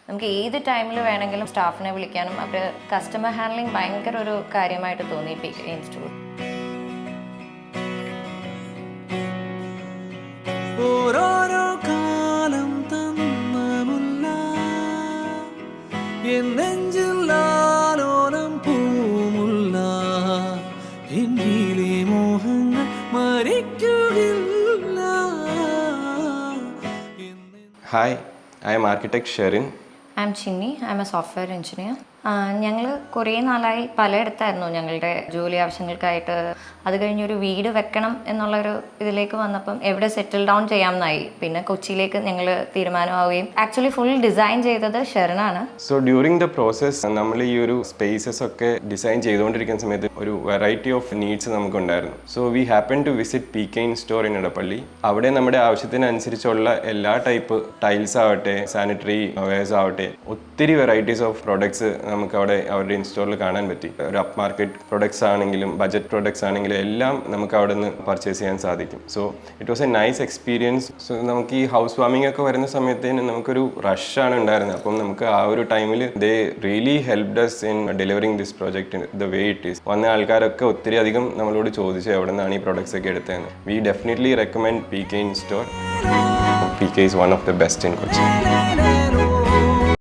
നമുക്ക് ഏത് ടൈമിൽ വേണമെങ്കിലും സ്റ്റാഫിനെ വിളിക്കാനും അവർ കസ്റ്റമർ ഹാൻഡ്ലിംഗ് ഭയങ്കര ഒരു കാര്യമായിട്ട് തോന്നി PK സ്റ്റോർ. ഓരോരോ കാലം തന്നമുല്ല എന്നെഞ്ചില്ലാലോലം പൂമുല്ല എന്നിലെ മോഹങ്ങൾ മരിക്കുകയില്ല. Hi, I am architect Sherin. I M Chinni, I M A software engineer. ഞങ്ങൾ കുറേ നാളായി പലയിടത്തായിരുന്നു ഞങ്ങളുടെ ജോലി ആവശ്യങ്ങൾക്കായിട്ട്. അത് കഴിഞ്ഞൊരു വീട് വെക്കണം എന്നുള്ളൊരു ഇതിലേക്ക് വന്നപ്പം എവിടെ സെറ്റിൽ ഡൗൺ ചെയ്യാമെന്നായി. പിന്നെ കൊച്ചിയിലേക്ക് ഞങ്ങൾ തീരുമാനമാവുകയും ആക്ച്വലി ഫുൾ ഡിസൈൻ ചെയ്തത് ഷെറിനാണ്. സോ ഡ്യൂറിങ് ദ പ്രോസസ് നമ്മൾ ഈ ഒരു സ്പേസസ് ഒക്കെ ഡിസൈൻ ചെയ്തുകൊണ്ടിരിക്കുന്ന സമയത്ത് ഒരു വെറൈറ്റി ഓഫ് നീഡ്സ് നമുക്കുണ്ടായിരുന്നു. So we happen to visit PK store in Edappally. അവിടെ നമ്മുടെ ആവശ്യത്തിനനുസരിച്ചുള്ള എല്ലാ ടൈപ്പ് ടൈൽസ് ആവട്ടെ, സാനിറ്ററി വെയർസ് ആവട്ടെ, ഒത്തിരി വെറൈറ്റീസ് ഓഫ് പ്രൊഡക്ട്സ് നമുക്ക് അവിടെ അവരുടെ ഇൻസ്റ്റോറിൽ കാണാൻ പറ്റി. ഒരു അപ്പ് മാർക്കറ്റ് പ്രൊഡക്ട്സ് ആണെങ്കിലും ബജറ്റ് പ്രൊഡക്ട്സ് ആണെങ്കിലും എല്ലാം നമുക്ക് അവിടെ നിന്ന് പർച്ചേസ് ചെയ്യാൻ സാധിക്കും. So it was A nice experience. So നമുക്ക് ഈ ഹൗസ് വാമിംഗ് ഒക്കെ വരുന്ന സമയത്തേന് നമുക്കൊരു റഷാണ് ഉണ്ടായിരുന്നത്. അപ്പം നമുക്ക് ആ ഒരു ടൈമിൽ they really helped us in delivering this project the way it is. വന്ന ആൾക്കാരൊക്കെ ഒത്തിരി അധികം നമ്മളോട് ചോദിച്ചു എവിടെ നിന്നാണ് ഈ പ്രൊഡക്ട്സ് ഒക്കെ എടുത്തതെന്ന്. We definitely recommend PK store. PK is one of the best in Kochi.